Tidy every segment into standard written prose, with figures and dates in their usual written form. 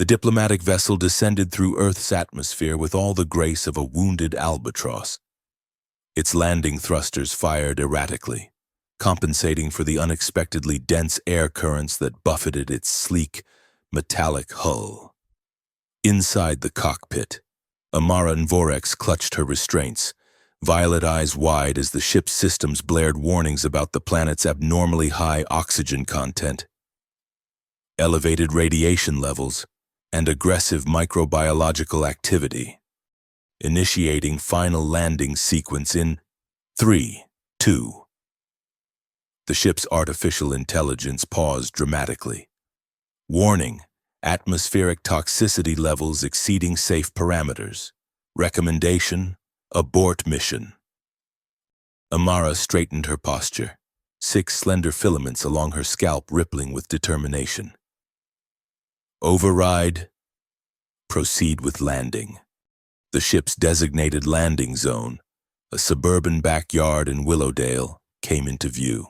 The diplomatic vessel descended through Earth's atmosphere with all the grace of a wounded albatross. Its landing thrusters fired erratically, compensating for the unexpectedly dense air currents that buffeted its sleek, metallic hull. Inside the cockpit, Amara Nvorex clutched her restraints, violet eyes wide as the ship's systems blared warnings about the planet's abnormally high oxygen content, elevated radiation levels, and aggressive microbiological activity. Initiating final landing sequence in 3, 2. The ship's artificial intelligence paused dramatically. Warning: atmospheric toxicity levels exceeding safe parameters. Recommendation: abort mission. Amara straightened her posture, 6 slender filaments along her scalp rippling with determination. Override. Proceed with landing. The ship's designated landing zone, a suburban backyard in Willowdale, came into view.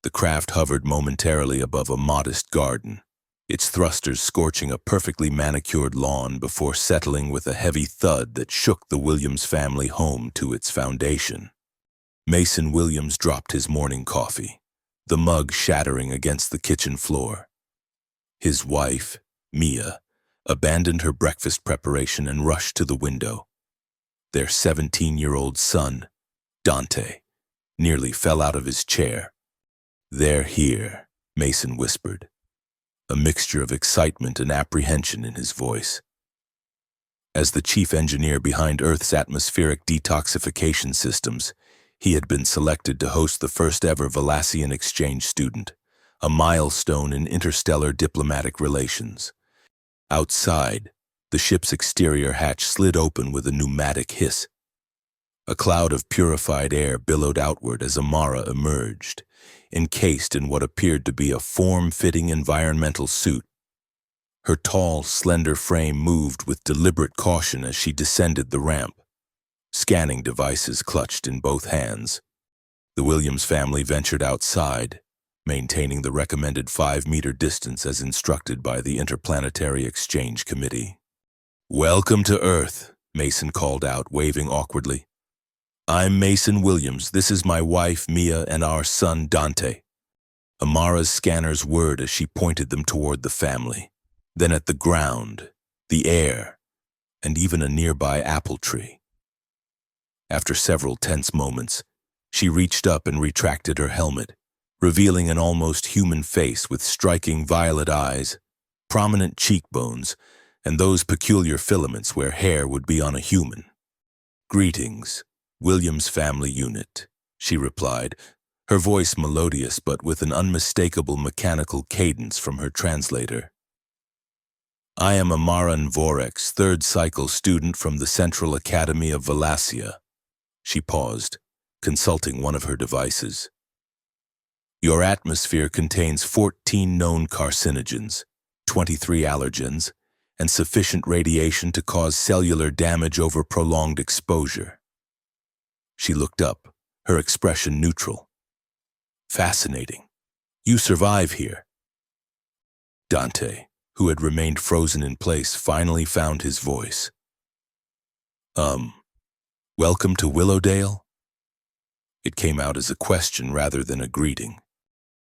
The craft hovered momentarily above a modest garden, its thrusters scorching a perfectly manicured lawn before settling with a heavy thud that shook the Williams family home to its foundation. Mason Williams dropped his morning coffee, the mug shattering against the kitchen floor. His wife, Mia, abandoned her breakfast preparation and rushed to the window. Their 17-year-old son, Dante, nearly fell out of his chair. "They're here," Mason whispered, a mixture of excitement and apprehension in his voice. As the chief engineer behind Earth's atmospheric detoxification systems, he had been selected to host the first-ever Valassian exchange student, a milestone in interstellar diplomatic relations. Outside, the ship's exterior hatch slid open with a pneumatic hiss. A cloud of purified air billowed outward as Amara emerged, encased in what appeared to be a form-fitting environmental suit. Her tall, slender frame moved with deliberate caution as she descended the ramp, scanning devices clutched in both hands. The Williams family ventured outside, maintaining the recommended 5-meter distance as instructed by the Interplanetary Exchange Committee. "Welcome to Earth," Mason called out, waving awkwardly. "I'm Mason Williams. This is my wife, Mia, and our son, Dante." Amara's scanners whirred as she pointed them toward the family, then at the ground, the air, and even a nearby apple tree. After several tense moments, she reached up and retracted her helmet, revealing an almost human face with striking violet eyes, prominent cheekbones, and those peculiar filaments where hair would be on a human. "Greetings, Williams family unit," she replied, her voice melodious but with an unmistakable mechanical cadence from her translator. "I am Amara Nvorex, 3rd cycle student from the Central Academy of Valassia." She paused, consulting one of her devices. "Your atmosphere contains 14 known carcinogens, 23 allergens, and sufficient radiation to cause cellular damage over prolonged exposure." She looked up, her expression neutral. "Fascinating. You survive here." Dante, who had remained frozen in place, finally found his voice. Welcome to Willowdale?" It came out as a question rather than a greeting.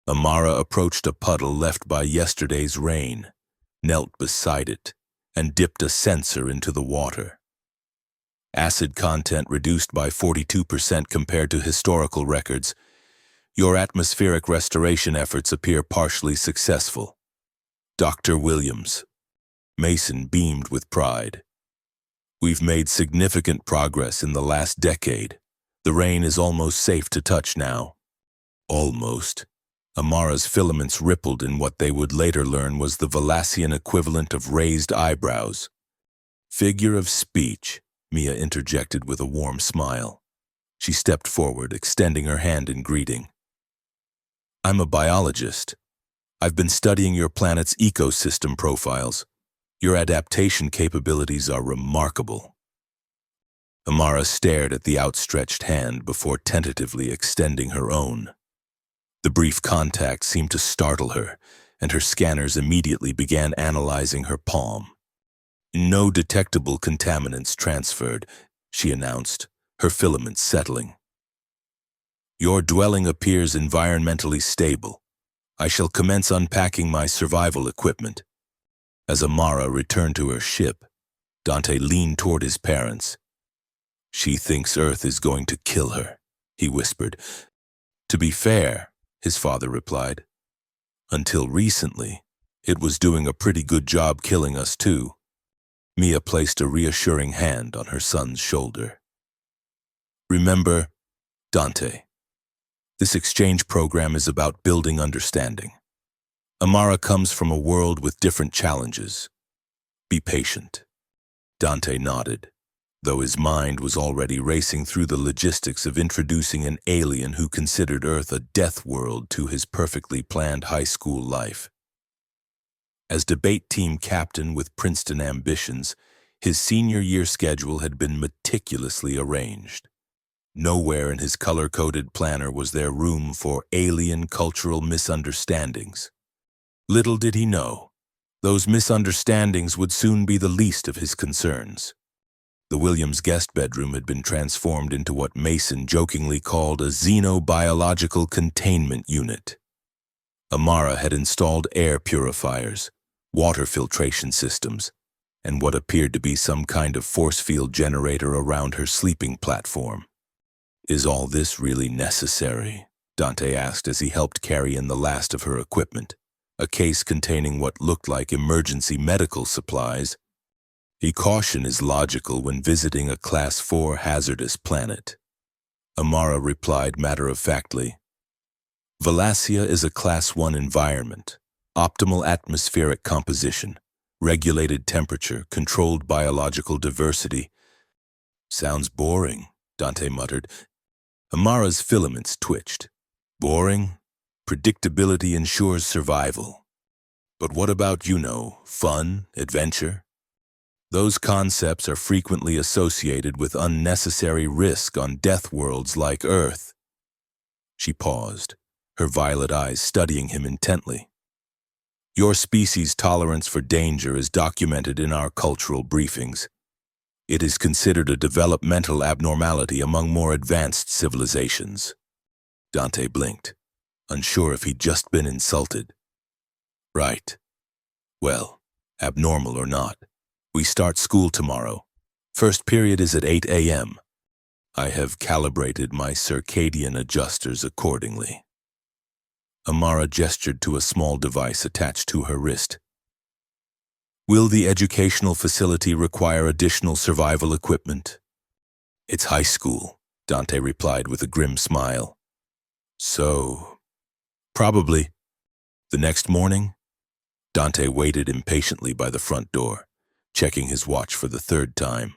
Amara approached a puddle left by yesterday's rain, knelt beside it, and dipped a sensor into the water. Acid content reduced by 42% compared to historical records. Your atmospheric restoration efforts appear partially successful. Dr. Williams. Mason beamed with pride. "We've made significant progress in the last decade. The rain is almost safe to touch now." Almost. Amara's filaments rippled in what they would later learn was the Valassian equivalent of raised eyebrows. "Figure of speech," Mia interjected with a warm smile. She stepped forward, extending her hand in greeting. "I'm a biologist. I've been studying your planet's ecosystem profiles. Your adaptation capabilities are remarkable." Amara stared at the outstretched hand before tentatively extending her own. The brief contact seemed to startle her, and her scanners immediately began analyzing her palm. No detectable contaminants transferred, she announced, her filaments settling. Your dwelling appears environmentally stable. I shall commence unpacking my survival equipment. As Amara returned to her ship, Dante leaned toward his parents. She thinks Earth is going to kill her, he whispered. To be fair, his father replied, until recently, it was doing a pretty good job killing us too. Mia placed a reassuring hand on her son's shoulder. Remember, Dante, this exchange program is about building understanding. Amara comes from a world with different challenges. Be patient. Dante nodded, though his mind was already racing through the logistics of introducing an alien who considered Earth a death world to his perfectly planned high school life. As debate team captain with Princeton ambitions, his senior year schedule had been meticulously arranged. Nowhere in his color-coded planner was there room for alien cultural misunderstandings. Little did he know, those misunderstandings would soon be the least of his concerns. The Williams guest bedroom had been transformed into what Mason jokingly called a xenobiological containment unit. Amara had installed air purifiers, water filtration systems, and what appeared to be some kind of force field generator around her sleeping platform. Is all this really necessary? Dante asked as he helped carry in the last of her equipment, a case containing what looked like emergency medical supplies. A caution is logical when visiting a Class 4 hazardous planet. Amara replied matter-of-factly, Valacia is a Class 1 environment, optimal atmospheric composition, regulated temperature, controlled biological diversity. Sounds boring, Dante muttered. Amara's filaments twitched. Boring? Predictability ensures survival. But what about, fun, adventure? Those concepts are frequently associated with unnecessary risk on death worlds like Earth. She paused, her violet eyes studying him intently. Your species' tolerance for danger is documented in our cultural briefings. It is considered a developmental abnormality among more advanced civilizations. Dante blinked, unsure if he'd just been insulted. Right. Well, abnormal or not, we start school tomorrow. First period is at 8 a.m. I have calibrated my circadian adjusters accordingly. Amara gestured to a small device attached to her wrist. Will the educational facility require additional survival equipment? It's high school, Dante replied with a grim smile. So, probably. The next morning, Dante waited impatiently by the front door, checking his watch for the third time.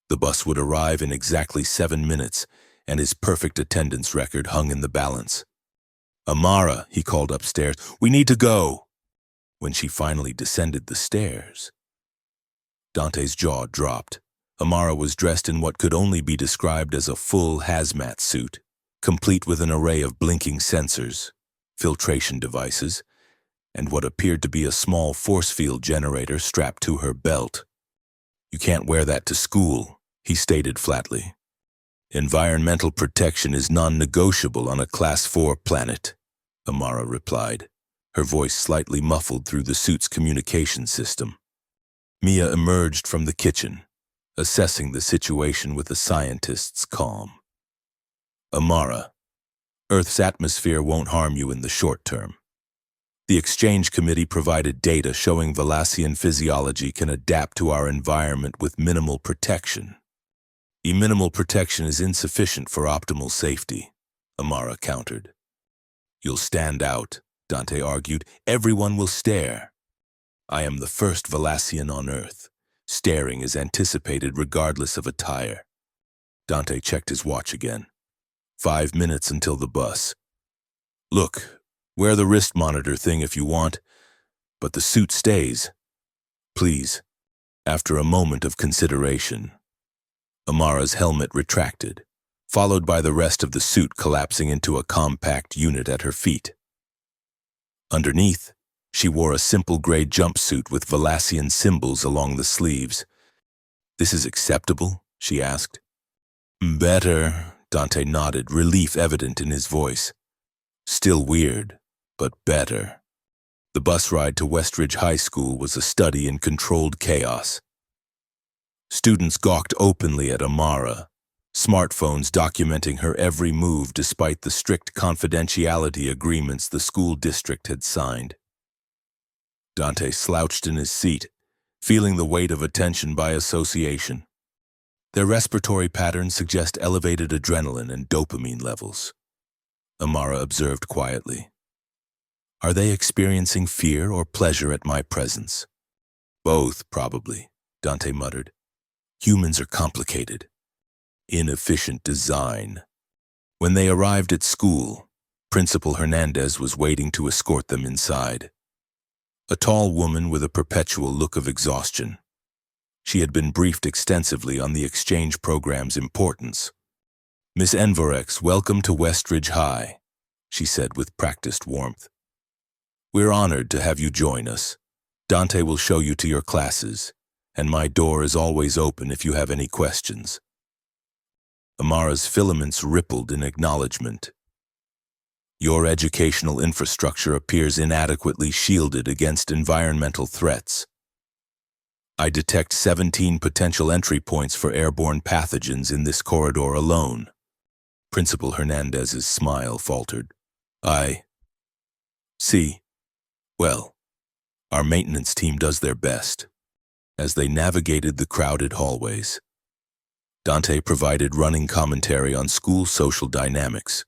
The bus would arrive in exactly 7 minutes, and his perfect attendance record hung in the balance. Amara, he called upstairs, we need to go. When she finally descended the stairs, Dante's jaw dropped. Amara was dressed in what could only be described as a full hazmat suit, complete with an array of blinking sensors, filtration devices, and what appeared to be a small force field generator strapped to her belt. You can't wear that to school, he stated flatly. Environmental protection is non-negotiable on a Class 4 planet, Amara replied, her voice slightly muffled through the suit's communication system. Mia emerged from the kitchen, assessing the situation with a scientist's calm. Amara, Earth's atmosphere won't harm you in the short term. The exchange committee provided data showing Valacian physiology can adapt to our environment with minimal protection. Minimal protection is insufficient for optimal safety, Amara countered. You'll stand out, Dante argued. Everyone will stare. I am the first Valacian on Earth. Staring is anticipated regardless of attire. Dante checked his watch again. 5 minutes until the bus. Look, wear the wrist monitor thing if you want, but the suit stays. Please, after a moment of consideration. Amara's helmet retracted, followed by the rest of the suit collapsing into a compact unit at her feet. Underneath, she wore a simple gray jumpsuit with Valassian symbols along the sleeves. "This is acceptable?" she asked. "Better," Dante nodded, relief evident in his voice. "Still weird, but better." The bus ride to Westridge High School was a study in controlled chaos. Students gawked openly at Amara, smartphones documenting her every move despite the strict confidentiality agreements the school district had signed. Dante slouched in his seat, feeling the weight of attention by association. Their respiratory patterns suggest elevated adrenaline and dopamine levels. Amara observed quietly. "Are they experiencing fear or pleasure at my presence?" "Both, probably," Dante muttered. "Humans are complicated. Inefficient design." When they arrived at school, Principal Hernandez was waiting to escort them inside. A tall woman with a perpetual look of exhaustion. She had been briefed extensively on the exchange program's importance. "Miss Envorex, welcome to Westridge High," she said with practiced warmth. "We're honored to have you join us. Dante will show you to your classes, and my door is always open if you have any questions." Amara's filaments rippled in acknowledgement. "Your educational infrastructure appears inadequately shielded against environmental threats. I detect 17 potential entry points for airborne pathogens in this corridor alone." Principal Hernandez's smile faltered. "I see. Well, our maintenance team does their best." As they navigated the crowded hallways, Dante provided running commentary on school social dynamics,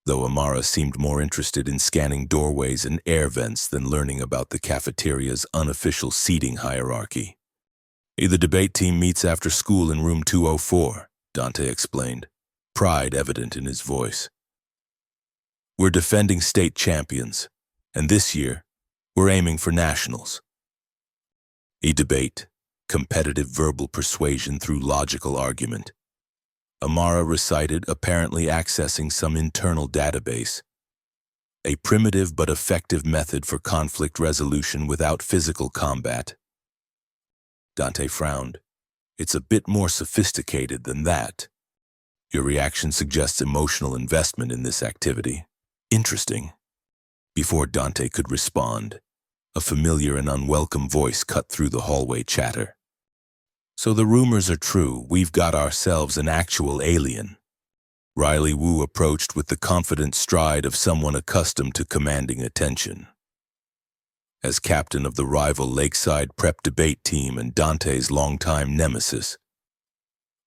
though Amara seemed more interested in scanning doorways and air vents than learning about the cafeteria's unofficial seating hierarchy. "The debate team meets after school in room 204, Dante explained, pride evident in his voice. "We're defending state champions, and this year, we're aiming for nationals." A debate, competitive verbal persuasion through logical argument. Amara recited, apparently accessing some internal database. A primitive but effective method for conflict resolution without physical combat. Dante frowned. "It's a bit more sophisticated than that. Your reaction suggests emotional investment in this activity. Interesting." Before Dante could respond, a familiar and unwelcome voice cut through the hallway chatter. "So the rumors are true. We've got ourselves an actual alien." Riley Wu approached with the confident stride of someone accustomed to commanding attention. As captain of the rival Lakeside Prep debate team and Dante's longtime nemesis,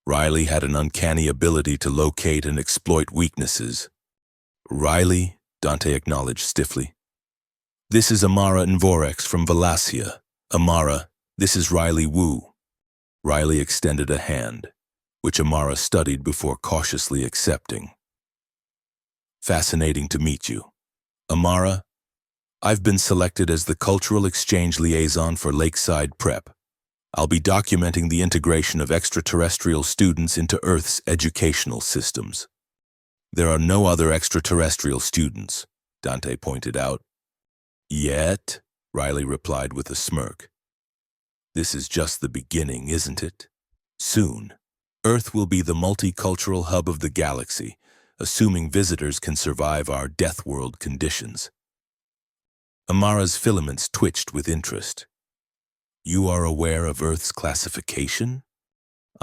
Riley had an uncanny ability to locate and exploit weaknesses. "Riley," Dante acknowledged stiffly. "This is Amara Envorex from Valassia. Amara, this is Riley Wu." Riley extended a hand, which Amara studied before cautiously accepting. "Fascinating to meet you. Amara, I've been selected as the Cultural Exchange Liaison for Lakeside Prep. I'll be documenting the integration of extraterrestrial students into Earth's educational systems." "There are no other extraterrestrial students," Dante pointed out. "Yet," Riley replied with a smirk. "This is just the beginning, isn't it? Soon, Earth will be the multicultural hub of the galaxy, assuming visitors can survive our Deathworld conditions." Amara's filaments twitched with interest. "You are aware of Earth's classification?"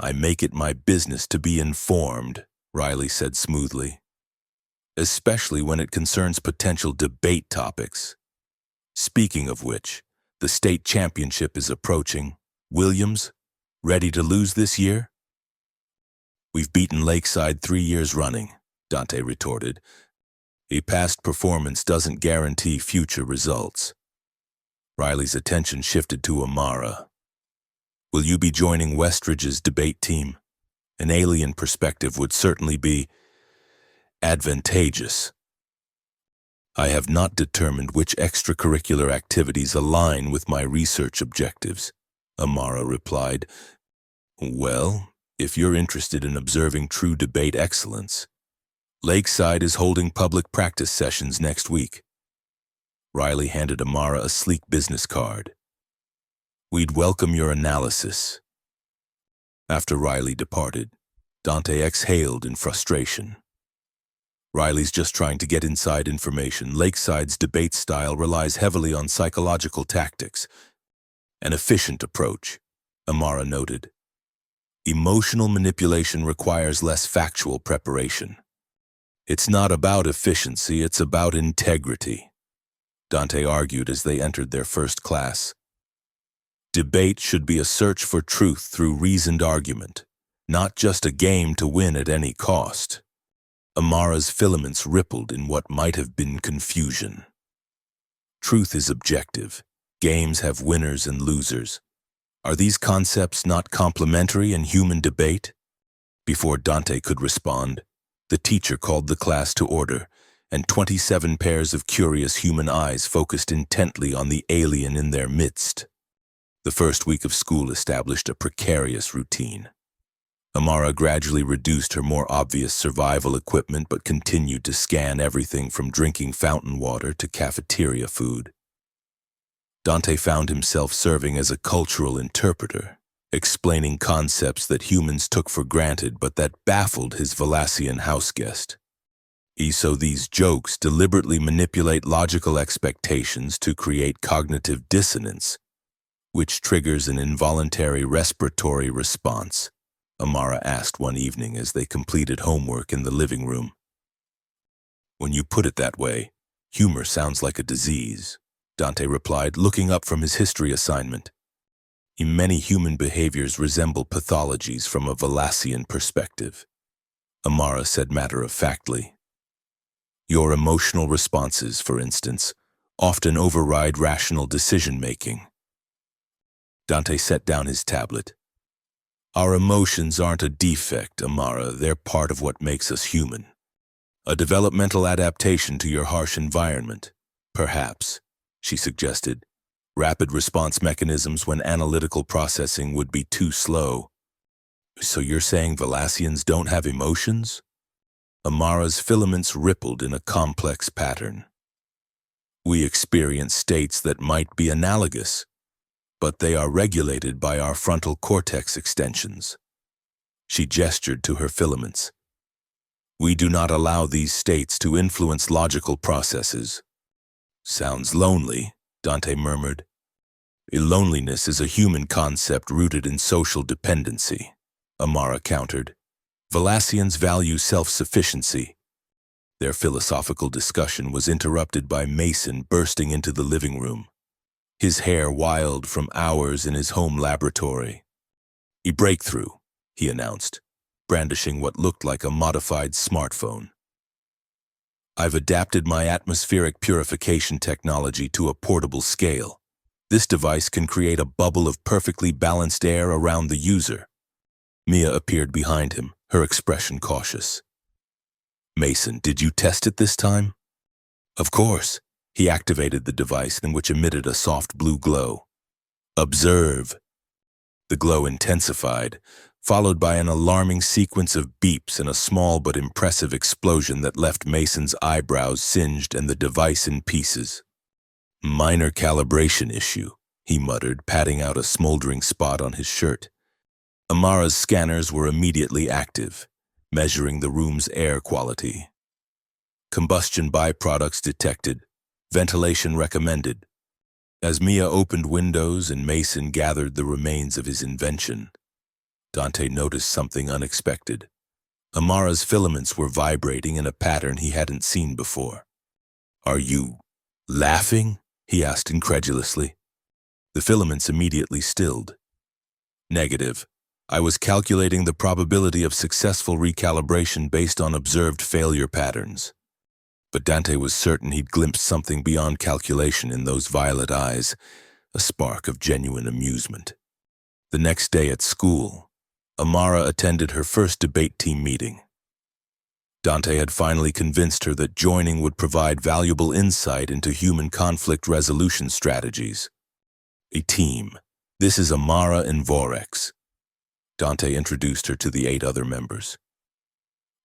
"I make it my business to be informed," Riley said smoothly. "Especially when it concerns potential debate topics. Speaking of which, the state championship is approaching. Williams, ready to lose this year?" "We've beaten Lakeside 3 years running," Dante retorted. "A past performance doesn't guarantee future results." Riley's attention shifted to Amara. "Will you be joining Westridge's debate team? An alien perspective would certainly be advantageous." "I have not determined which extracurricular activities align with my research objectives," Amara replied. "Well, if you're interested in observing true debate excellence, Lakeside is holding public practice sessions next week." Riley handed Amara a sleek business card. "We'd welcome your analysis." After Riley departed, Dante exhaled in frustration. Riley's just trying to get inside information. Lakeside's debate style relies heavily on psychological tactics. An efficient approach, Amara noted. Emotional manipulation requires less factual preparation. It's not about efficiency, it's about integrity, Dante argued as they entered their first class. Debate should be a search for truth through reasoned argument, not just a game to win at any cost. Amara's filaments rippled in what might have been confusion. Truth is objective. Games have winners and losers. Are these concepts not complementary in human debate? Before Dante could respond, the teacher called the class to order, and 27 pairs of curious human eyes focused intently on the alien in their midst. The first week of school established a precarious routine. Amara gradually reduced her more obvious survival equipment but continued to scan everything from drinking fountain water to cafeteria food. Dante found himself serving as a cultural interpreter, explaining concepts that humans took for granted but that baffled his Valassian houseguest. So these jokes deliberately manipulate logical expectations to create cognitive dissonance, which triggers an involuntary respiratory response, Amara asked one evening as they completed homework in the living room. "When you put it that way, humor sounds like a disease," Dante replied, looking up from his history assignment. "Many human behaviors resemble pathologies from a Valassian perspective," Amara said matter-of-factly. "Your emotional responses, for instance, often override rational decision-making." Dante set down his tablet. "Our emotions aren't a defect, Amara. They're part of what makes us human. A developmental adaptation to your harsh environment, perhaps," she suggested. "Rapid response mechanisms when analytical processing would be too slow." "So you're saying Valassians don't have emotions?" Amara's filaments rippled in a complex pattern. "We experience states that might be analogous, but they are regulated by our frontal cortex extensions." She gestured to her filaments. "We do not allow these states to influence logical processes." "Sounds lonely," Dante murmured. "Loneliness is a human concept rooted in social dependency," Amara countered. "Valassians value self-sufficiency." Their philosophical discussion was interrupted by Mason bursting into the living room, his hair wild from hours in his home laboratory. "A breakthrough," he announced, brandishing what looked like a modified smartphone. "I've adapted my atmospheric purification technology to a portable scale. This device can create a bubble of perfectly balanced air around the user." Mia appeared behind him, her expression cautious. "Mason, did you test it this time?" "Of course." He activated the device, in which emitted a soft blue glow. "Observe." The glow intensified, followed by an alarming sequence of beeps and a small but impressive explosion that left Mason's eyebrows singed and the device in pieces. "Minor calibration issue," he muttered, patting out a smoldering spot on his shirt. Amara's scanners were immediately active, measuring the room's air quality. Combustion byproducts detected. Ventilation recommended. As Mia opened windows and Mason gathered the remains of his invention, Dante noticed something unexpected. Amara's filaments were vibrating in a pattern he hadn't seen before. "Are you laughing?" he asked incredulously. The filaments immediately stilled. "Negative. I was calculating the probability of successful recalibration based on observed failure patterns." But Dante was certain he'd glimpsed something beyond calculation in those violet eyes, a spark of genuine amusement. The next day at school, Amara attended her first debate team meeting. Dante had finally convinced her that joining would provide valuable insight into human conflict resolution strategies. "A team. This is Amara and Vorex." Dante introduced her to the 8 other members.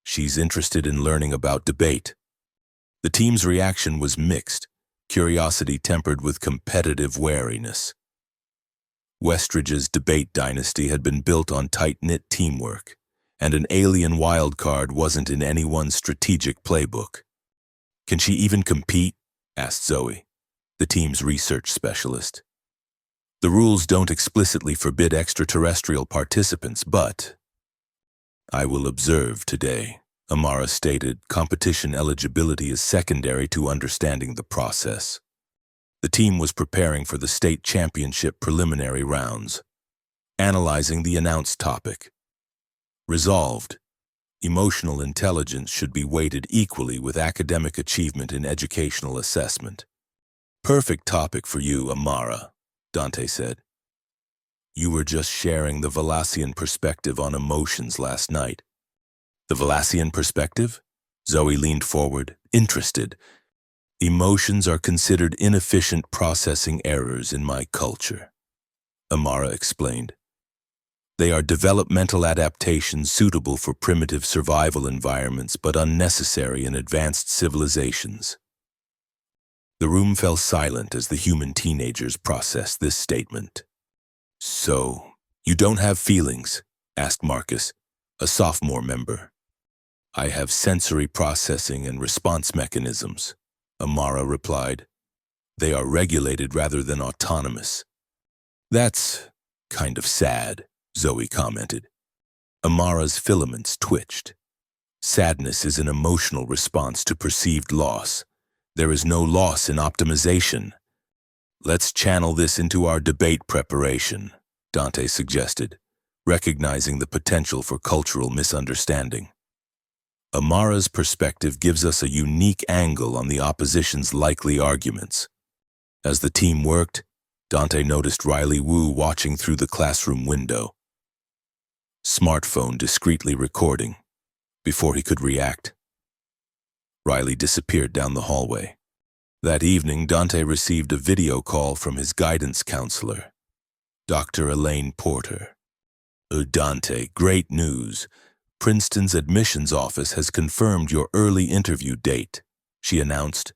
"She's interested in learning about debate." The team's reaction was mixed. curiosity tempered with competitive wariness. Westridge's debate dynasty had been built on tight-knit teamwork, and an alien wildcard wasn't in anyone's strategic playbook. "Can she even compete?" asked Zoe, the team's research specialist. "The rules don't explicitly forbid extraterrestrial participants, but—" "I will observe today," Amara stated. "Competition eligibility is secondary to understanding the process." The team was preparing for the state championship preliminary rounds, analyzing the announced topic. Resolved, emotional intelligence should be weighted equally with academic achievement in educational assessment. "Perfect topic for you, Amara," Dante said. "You were just sharing the Valassian perspective on emotions last night." "The Valassian perspective?" Zoe leaned forward, interested. "Emotions are considered inefficient processing errors in my culture," Amara explained. "They are developmental adaptations suitable for primitive survival environments but unnecessary in advanced civilizations." The room fell silent as the human teenagers processed this statement. "So, you don't have feelings?" asked Marcus, a sophomore member. "I have sensory processing and response mechanisms," Amara replied. "They are regulated rather than autonomous." "That's kind of sad," Zoe commented. Amara's filaments twitched. "Sadness is an emotional response to perceived loss. There is no loss in optimization." "Let's channel this into our debate preparation," Dante suggested, recognizing the potential for cultural misunderstanding. "Amara's perspective gives us a unique angle on the opposition's likely arguments." As the team worked, Dante noticed Riley Wu watching through the classroom window, smartphone discreetly recording. Before he could react, Riley disappeared down the hallway. That evening, Dante received a video call from his guidance counselor, Dr. Elaine Porter. "Dante, great news. Princeton's admissions office has confirmed your early interview date," she announced.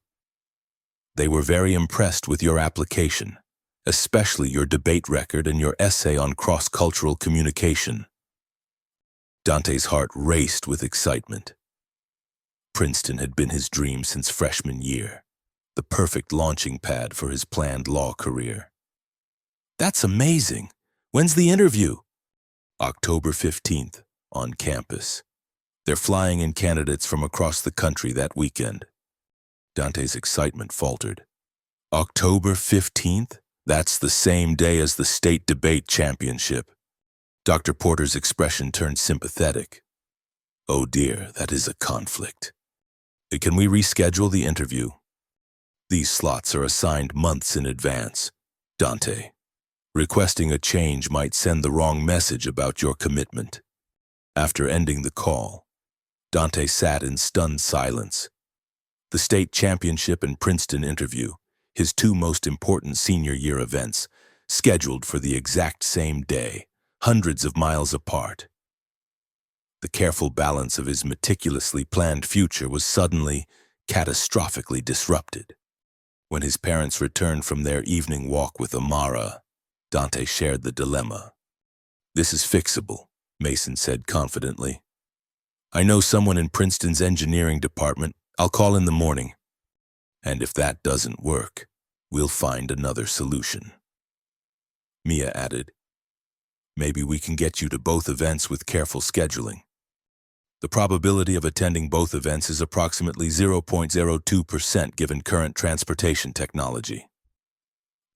"They were very impressed with your application, especially your debate record and your essay on cross-cultural communication." Dante's heart raced with excitement. Princeton had been his dream since freshman year, the perfect launching pad for his planned law career. "That's amazing. When's the interview?" "October 15th, on campus. They're flying in candidates from across the country that weekend." Dante's excitement faltered. "October 15th? That's the same day as the state debate championship." Dr. Porter's expression turned sympathetic. "Oh dear, that is a conflict. Can we reschedule the interview?" "These slots are assigned months in advance, Dante. Requesting a change might send the wrong message about your commitment." After ending the call, Dante sat in stunned silence. The state championship and Princeton interview, his two most important senior year events, scheduled for the exact same day, hundreds of miles apart. The careful balance of his meticulously planned future was suddenly, catastrophically disrupted. When his parents returned from their evening walk with Amara, Dante shared the dilemma. "This is fixable," Mason said confidently. "I know someone in Princeton's engineering department. I'll call in the morning. And if that doesn't work, we'll find another solution." Mia added, "Maybe we can get you to both events with careful scheduling." The probability of attending both events is approximately 0.02% given current transportation technology.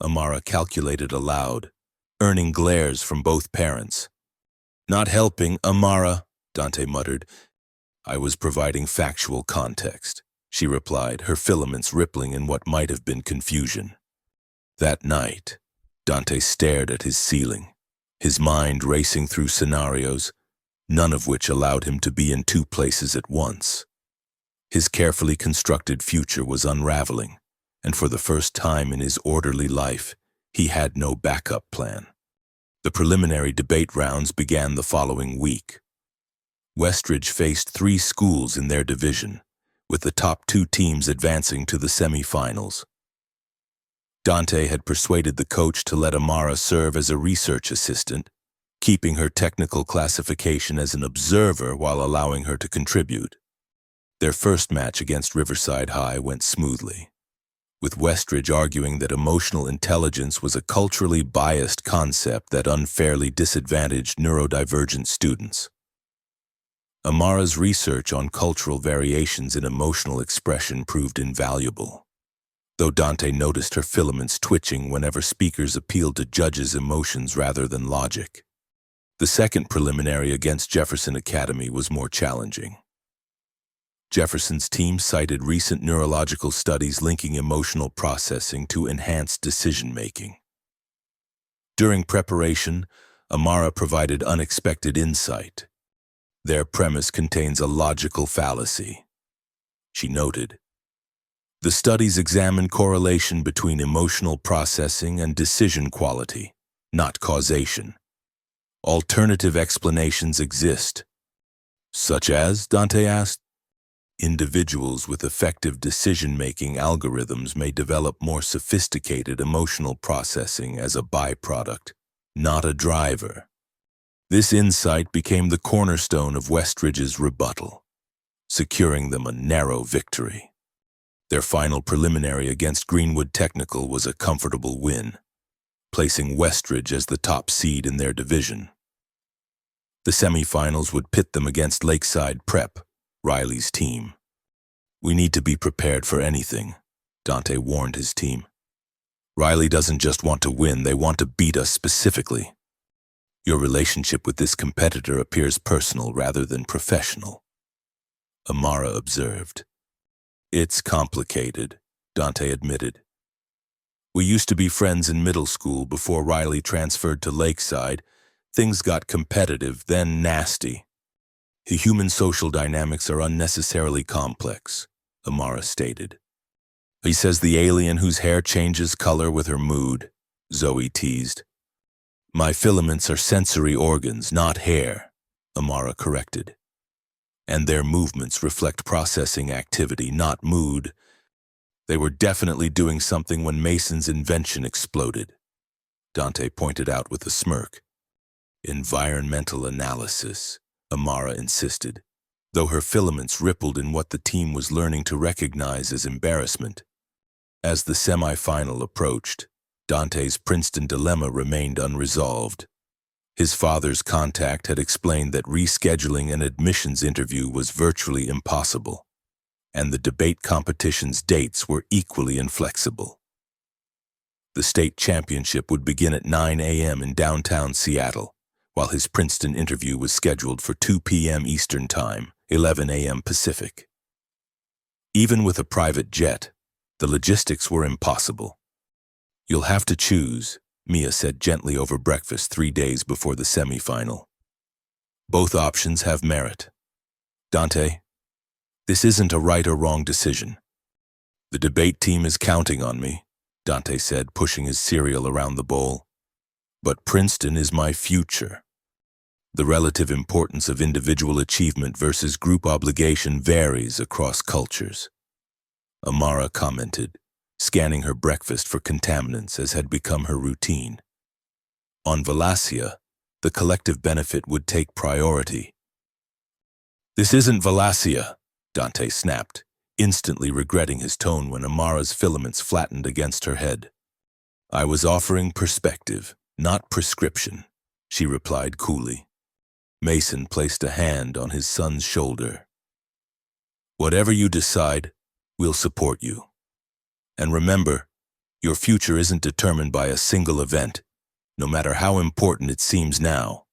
Amara calculated aloud, earning glares from both parents. "Not helping, Amara," Dante muttered. "I was providing factual context," she replied, her filaments rippling in what might have been confusion. That night, Dante stared at his ceiling, his mind racing through scenarios, none of which allowed him to be in two places at once. His carefully constructed future was unraveling, and for the first time in his orderly life, he had no backup plan. The preliminary debate rounds began the following week. Westridge faced 3 schools in their division, with the top 2 teams advancing to the semifinals. Dante had persuaded the coach to let Amara serve as a research assistant, keeping her technical classification as an observer while allowing her to contribute. Their first match against Riverside High went smoothly, with Westridge arguing that emotional intelligence was a culturally biased concept that unfairly disadvantaged neurodivergent students. Amara's research on cultural variations in emotional expression proved invaluable, though Dante noticed her filaments twitching whenever speakers appealed to judges' emotions rather than logic. The second preliminary against Jefferson Academy was more challenging. Jefferson's team cited recent neurological studies linking emotional processing to enhanced decision-making. During preparation, Amara provided unexpected insight. Their premise contains a logical fallacy. She noted, "The studies examine correlation between emotional processing and decision quality, not causation. Alternative explanations exist." "Such as?" Dante asked. "Individuals with effective decision-making algorithms may develop more sophisticated emotional processing as a byproduct, not a driver." This insight became the cornerstone of Westridge's rebuttal, securing them a narrow victory. Their final preliminary against Greenwood Technical was a comfortable win, placing Westridge as the top seed in their division. The semifinals would pit them against Lakeside Prep, Riley's team. "We need to be prepared for anything," Dante warned his team. "Riley doesn't just want to win, they want to beat us specifically. Your relationship with this competitor appears personal rather than professional." Amara observed. "It's complicated," Dante admitted. "We used to be friends in middle school before Riley transferred to Lakeside. Things got competitive, then nasty. The human social dynamics are unnecessarily complex," Amara stated. "He says the alien whose hair changes color with her mood," Zoe teased. "My filaments are sensory organs, not hair," Amara corrected. "And their movements reflect processing activity, not mood. They were definitely doing something when Mason's invention exploded," Dante pointed out with a smirk. "Environmental analysis," Amara insisted, though her filaments rippled in what the team was learning to recognize as embarrassment. As the semi-final approached, Dante's Princeton dilemma remained unresolved. His father's contact had explained that rescheduling an admissions interview was virtually impossible, and the debate competition's dates were equally inflexible. The state championship would begin at 9 a.m. in downtown Seattle, while his Princeton interview was scheduled for 2 p.m. Eastern Time, 11 a.m. Pacific. Even with a private jet, the logistics were impossible. "You'll have to choose," Mia said gently over breakfast 3 days before the semifinal. "Both options have merit. Dante, this isn't a right or wrong decision. The debate team is counting on me," Dante said, pushing his cereal around the bowl. "But Princeton is my future. The relative importance of individual achievement versus group obligation varies across cultures," Amara commented, scanning her breakfast for contaminants as had become her routine. On Valasia, the collective benefit would take priority. "This isn't Valasia," Dante snapped, instantly regretting his tone when Amara's filaments flattened against her head. "I was offering perspective, not prescription," she replied coolly. Mason placed a hand on his son's shoulder. "Whatever you decide, we'll support you. And remember, your future isn't determined by a single event, no matter how important it seems now."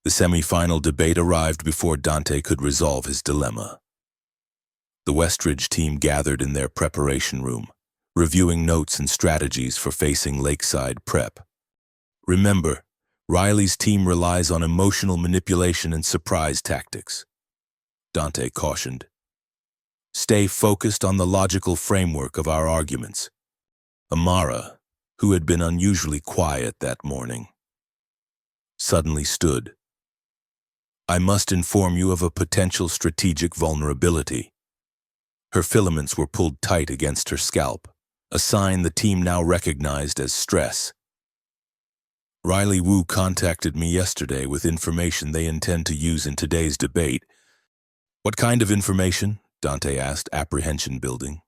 The semi-final debate arrived before Dante could resolve his dilemma. The Westridge team gathered in their preparation room, reviewing notes and strategies for facing Lakeside Prep. "Remember, Riley's team relies on emotional manipulation and surprise tactics," Dante cautioned. "Stay focused on the logical framework of our arguments." Amara, who had been unusually quiet that morning, suddenly stood. "I must inform you of a potential strategic vulnerability." Her filaments were pulled tight against her scalp, a sign the team now recognized as stress. Riley Wu contacted me yesterday with information they intend to use in today's debate. What kind of information? Dante asked, apprehension building.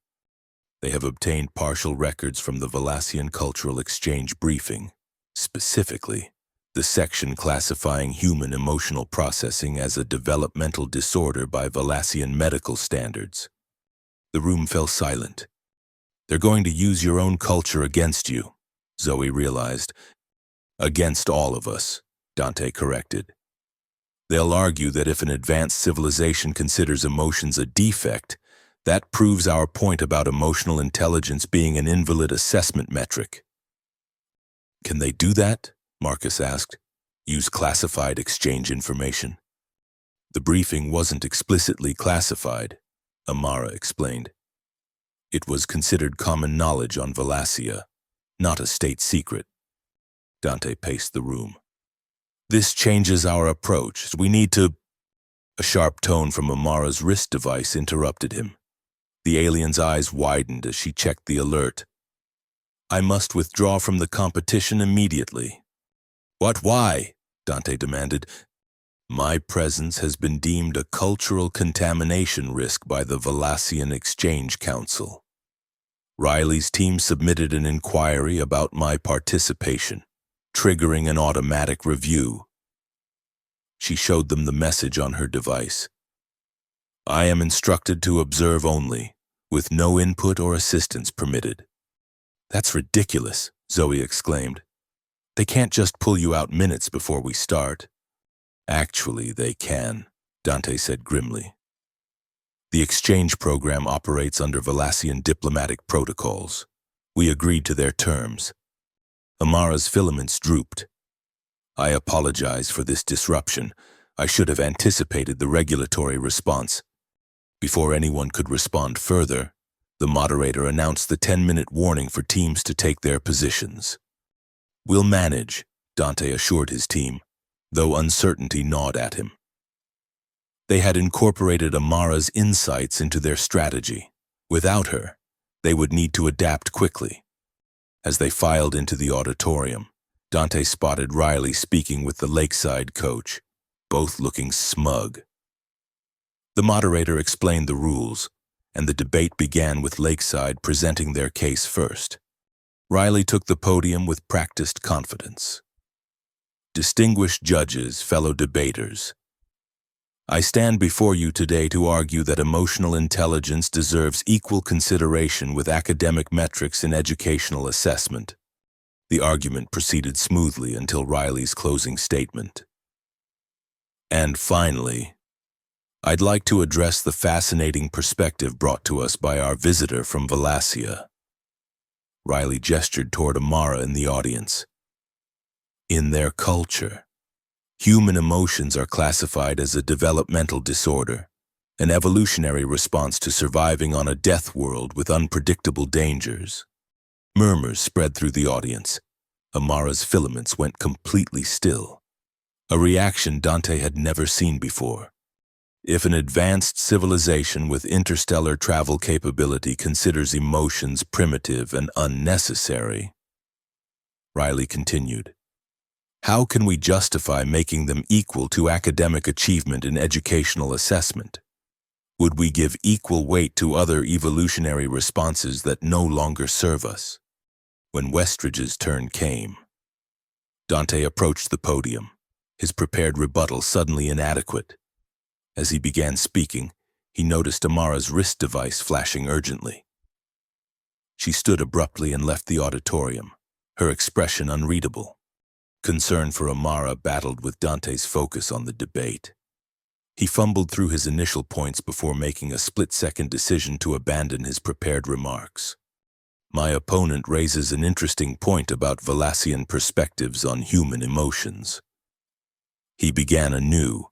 They have obtained partial records from the Valassian Cultural Exchange briefing, specifically the section classifying human emotional processing as a developmental disorder by Valassian medical standards. The room fell silent. They're going to use your own culture against you, Zoe realized. Against all of us, Dante corrected. They'll argue that if an advanced civilization considers emotions a defect, that proves our point about emotional intelligence being an invalid assessment metric. Can they do that? Marcus asked. Use classified exchange information. The briefing wasn't explicitly classified, Amara explained. It was considered common knowledge on Valassia, not a state secret. Dante paced the room. This changes our approach. We need to... A sharp tone from Amara's wrist device interrupted him. The alien's eyes widened as she checked the alert. I must withdraw from the competition immediately. What? Why? Dante demanded. My presence has been deemed a cultural contamination risk by the Valassian Exchange Council. Riley's team submitted an inquiry about my participation, triggering an automatic review. She showed them the message on her device. I am instructed to observe only, with no input or assistance permitted. That's ridiculous, Zoe exclaimed. They can't just pull you out minutes before we start. Actually, they can, Dante said grimly. The exchange program operates under Valassian diplomatic protocols. We agreed to their terms. Amara's filaments drooped. I apologize for this disruption. I should have anticipated the regulatory response. Before anyone could respond further, the moderator announced the 10-minute warning for teams to take their positions. We'll manage, Dante assured his team, though uncertainty gnawed at him. They had incorporated Amara's insights into their strategy. Without her, they would need to adapt quickly. As they filed into the auditorium, Dante spotted Riley speaking with the Lakeside coach, both looking smug. The moderator explained the rules, and the debate began with Lakeside presenting their case first. Riley took the podium with practiced confidence. Distinguished judges, fellow debaters, I stand before you today to argue that emotional intelligence deserves equal consideration with academic metrics in educational assessment. The argument proceeded smoothly until Riley's closing statement. And finally, I'd like to address the fascinating perspective brought to us by our visitor from Valassia. Riley gestured toward Amara in the audience. In their culture, human emotions are classified as a developmental disorder, an evolutionary response to surviving on a death world with unpredictable dangers. Murmurs spread through the audience. Amara's filaments went completely still, a reaction Dante had never seen before. If an advanced civilization with interstellar travel capability considers emotions primitive and unnecessary, Riley continued, how can we justify making them equal to academic achievement in educational assessment? Would we give equal weight to other evolutionary responses that no longer serve us? When Westridge's turn came, Dante approached the podium, his prepared rebuttal suddenly inadequate. As he began speaking, he noticed Amara's wrist device flashing urgently. She stood abruptly and left the auditorium, her expression unreadable. Concern for Amara battled with Dante's focus on the debate. He fumbled through his initial points before making a split-second decision to abandon his prepared remarks. My opponent raises an interesting point about Valassian perspectives on human emotions. He began anew.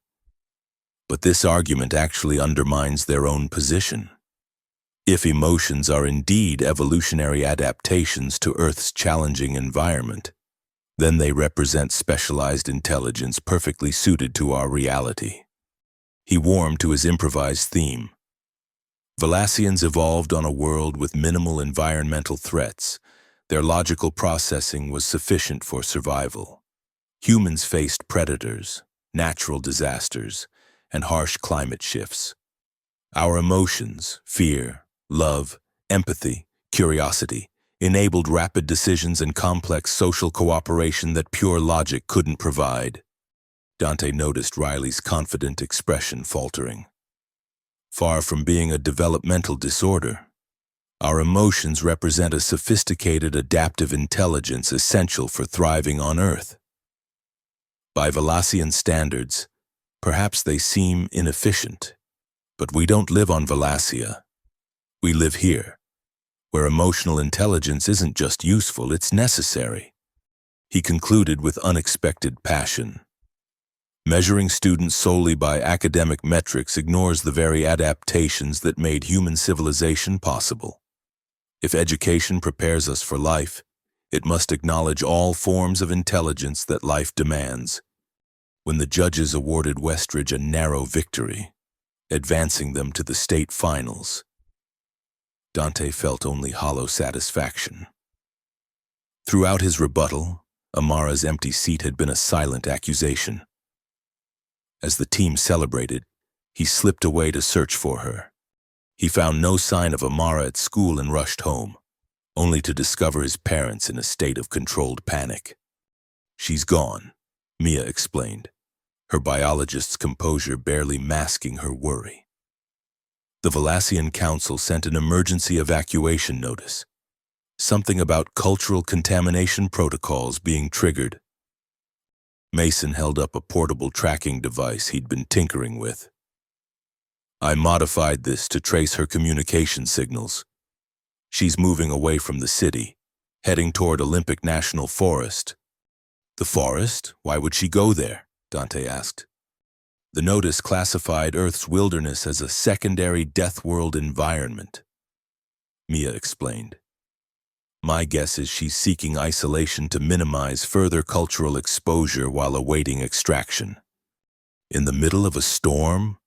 But this argument actually undermines their own position. If emotions are indeed evolutionary adaptations to Earth's challenging environment, then they represent specialized intelligence perfectly suited to our reality. He warmed to his improvised theme. Valassians evolved on a world with minimal environmental threats. Their logical processing was sufficient for survival. Humans faced predators, natural disasters, and harsh climate shifts. Our emotions, fear, love, empathy, curiosity, enabled rapid decisions and complex social cooperation that pure logic couldn't provide. Dante noticed Riley's confident expression faltering. Far from being a developmental disorder, our emotions represent a sophisticated adaptive intelligence essential for thriving on Earth. By Valassian standards, perhaps they seem inefficient, but we don't live on Valassia. We live here, where emotional intelligence isn't just useful, it's necessary. He concluded with unexpected passion. Measuring students solely by academic metrics ignores the very adaptations that made human civilization possible. If education prepares us for life, it must acknowledge all forms of intelligence that life demands. When the judges awarded Westridge a narrow victory, advancing them to the state finals, Dante felt only hollow satisfaction. Throughout his rebuttal, Amara's empty seat had been a silent accusation. As the team celebrated, he slipped away to search for her. He found no sign of Amara at school and rushed home, only to discover his parents in a state of controlled panic. "She's gone," Mia explained, her biologist's composure barely masking her worry. The Valassian Council sent an emergency evacuation notice, something about cultural contamination protocols being triggered. Mason held up a portable tracking device he'd been tinkering with. "I modified this to trace her communication signals. She's moving away from the city, heading toward Olympic National Forest." "The forest? Why would she go there?" Dante asked. The notice classified Earth's wilderness as a secondary Deathworld environment. Mia explained. "My guess is she's seeking isolation to minimize further cultural exposure while awaiting extraction." "In the middle of a storm?"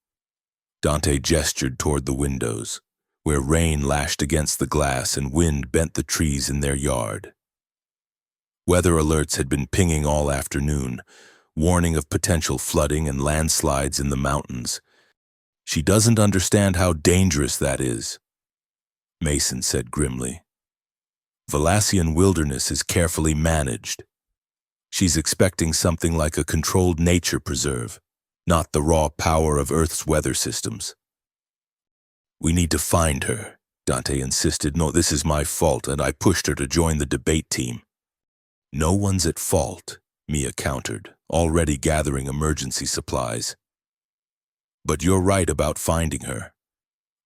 Dante gestured toward the windows, where rain lashed against the glass and wind bent the trees in their yard. Weather alerts had been pinging all afternoon, warning of potential flooding and landslides in the mountains. "She doesn't understand how dangerous that is," Mason said grimly. "Valassian wilderness is carefully managed. She's expecting something like a controlled nature preserve, not the raw power of Earth's weather systems." "We need to find her," Dante insisted. "No, this is my fault, and I pushed her to join the debate team." "No one's at fault," Mia countered, already gathering emergency supplies. "But you're right about finding her.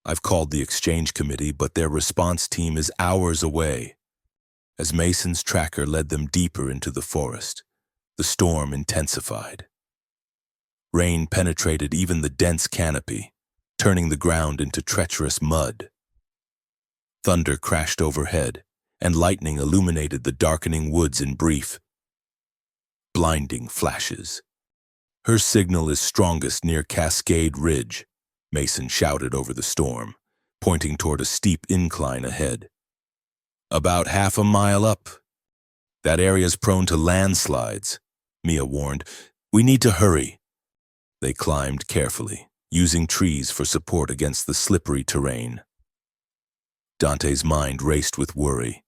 I've called the exchange committee, but their response team is hours away." As Mason's tracker led them deeper into the forest, the storm intensified. Rain penetrated even the dense canopy, turning the ground into treacherous mud. Thunder crashed overhead, and lightning illuminated the darkening woods in brief, blinding flashes. "Her signal is strongest near Cascade Ridge," Mason shouted over the storm, pointing toward a steep incline ahead. "About half a mile up. That area's prone to landslides," Mia warned. "We need to hurry." They climbed carefully, using trees for support against the slippery terrain. Dante's mind raced with worry.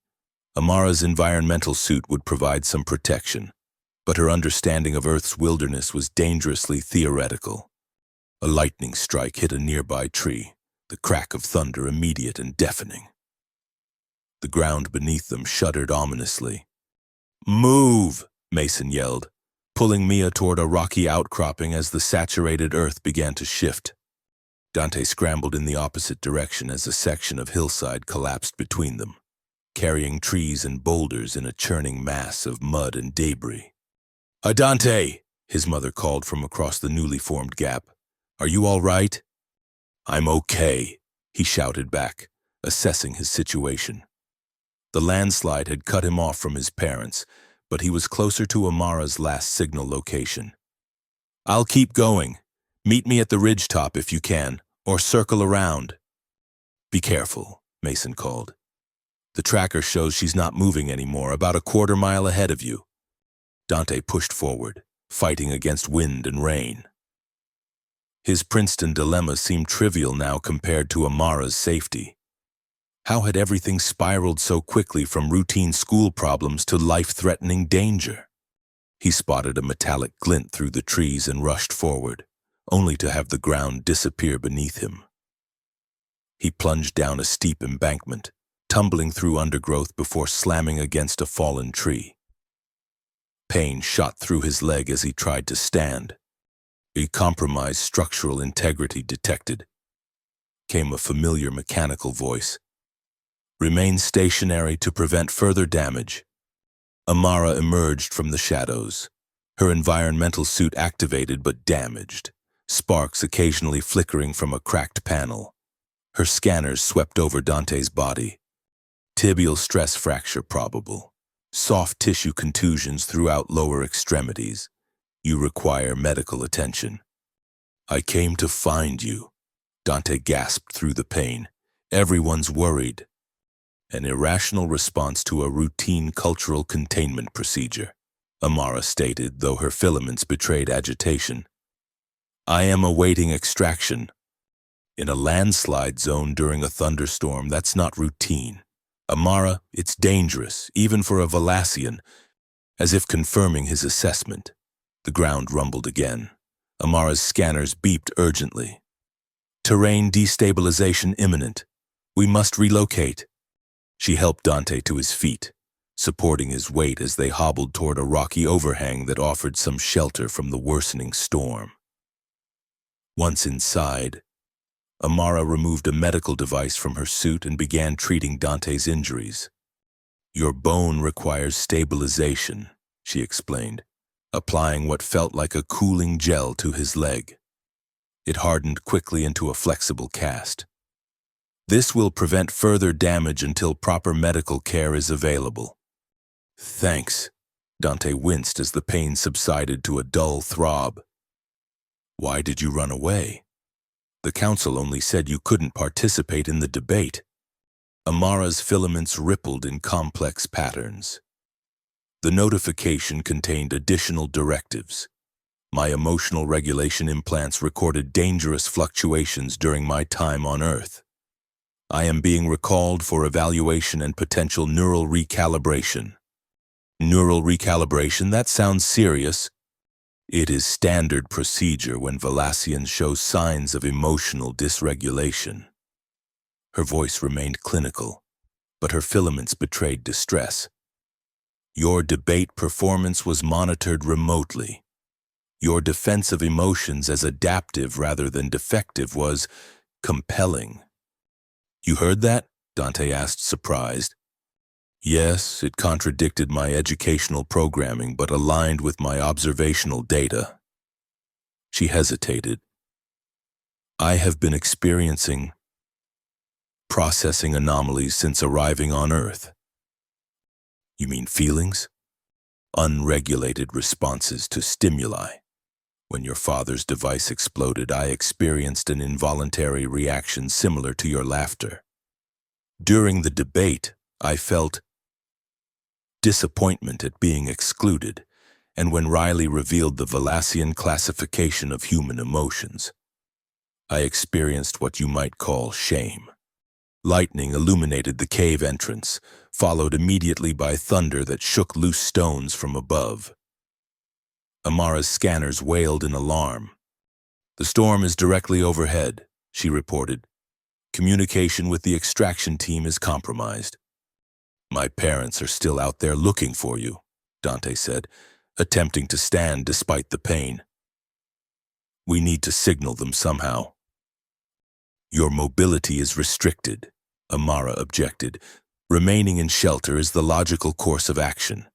Amara's environmental suit would provide some protection, but her understanding of Earth's wilderness was dangerously theoretical. A lightning strike hit a nearby tree, the crack of thunder immediate and deafening. The ground beneath them shuddered ominously. "Move!" Mason yelled, pulling Mia toward a rocky outcropping as the saturated earth began to shift. Dante scrambled in the opposite direction as a section of hillside collapsed between them, carrying trees and boulders in a churning mass of mud and debris. "Dante!" his mother called from across the newly formed gap. "Are you all right?" "I'm okay," he shouted back, assessing his situation. The landslide had cut him off from his parents, but he was closer to Amara's last signal location. "I'll keep going. Meet me at the ridgetop if you can, or circle around." Be careful, Mason called. The tracker shows she's not moving anymore, about a quarter mile ahead of you. Dante pushed forward, fighting against wind and rain. His Princeton dilemma seemed trivial now compared to Amara's safety. How had everything spiraled so quickly from routine school problems to life-threatening danger? He spotted a metallic glint through the trees and rushed forward, only to have the ground disappear beneath him. He plunged down a steep embankment, tumbling through undergrowth before slamming against a fallen tree. Pain shot through his leg as he tried to stand. A compromised structural integrity detected. Came a familiar mechanical voice. Remain stationary to prevent further damage. Amara emerged from the shadows, her environmental suit activated but damaged, sparks occasionally flickering from a cracked panel. Her scanners swept over Dante's body. Tibial stress fracture probable. Soft tissue contusions throughout lower extremities. You require medical attention. I came to find you. Dante gasped through the pain. Everyone's worried. An irrational response to a routine cultural containment procedure, Amara stated, though her filaments betrayed agitation. I am awaiting extraction. In a landslide zone during a thunderstorm, that's not routine. Amara, it's dangerous, even for a Valassian. As if confirming his assessment, the ground rumbled again. Amara's scanners beeped urgently. Terrain destabilization imminent. We must relocate. She helped Dante to his feet, supporting his weight as they hobbled toward a rocky overhang that offered some shelter from the worsening storm. Once inside, Amara removed a medical device from her suit and began treating Dante's injuries. Your bone requires stabilization, she explained, applying what felt like a cooling gel to his leg. It hardened quickly into a flexible cast. This will prevent further damage until proper medical care is available. Thanks. Dante winced as the pain subsided to a dull throb. Why did you run away? The council only said you couldn't participate in the debate. Amara's filaments rippled in complex patterns. The notification contained additional directives. My emotional regulation implants recorded dangerous fluctuations during my time on Earth. I am being recalled for evaluation and potential neural recalibration. Neural recalibration? That sounds serious. It is standard procedure when Valassians show signs of emotional dysregulation. Her voice remained clinical, but her filaments betrayed distress. Your debate performance was monitored remotely. Your defense of emotions as adaptive rather than defective was compelling. You heard that? Dante asked, surprised. Yes, it contradicted my educational programming but aligned with my observational data. She hesitated. I have been experiencing processing anomalies since arriving on Earth. You mean feelings? Unregulated responses to stimuli. When your father's device exploded, I experienced an involuntary reaction similar to your laughter. During the debate, I felt disappointment at being excluded, and when Riley revealed the Valassian classification of human emotions, I experienced what you might call shame. Lightning illuminated the cave entrance, followed immediately by thunder that shook loose stones from above. Amara's scanners wailed in alarm. The storm is directly overhead, she reported. Communication with the extraction team is compromised. My parents are still out there looking for you, Dante said, attempting to stand despite the pain. We need to signal them somehow. Your mobility is restricted, Amara objected. Remaining in shelter is the logical course of action.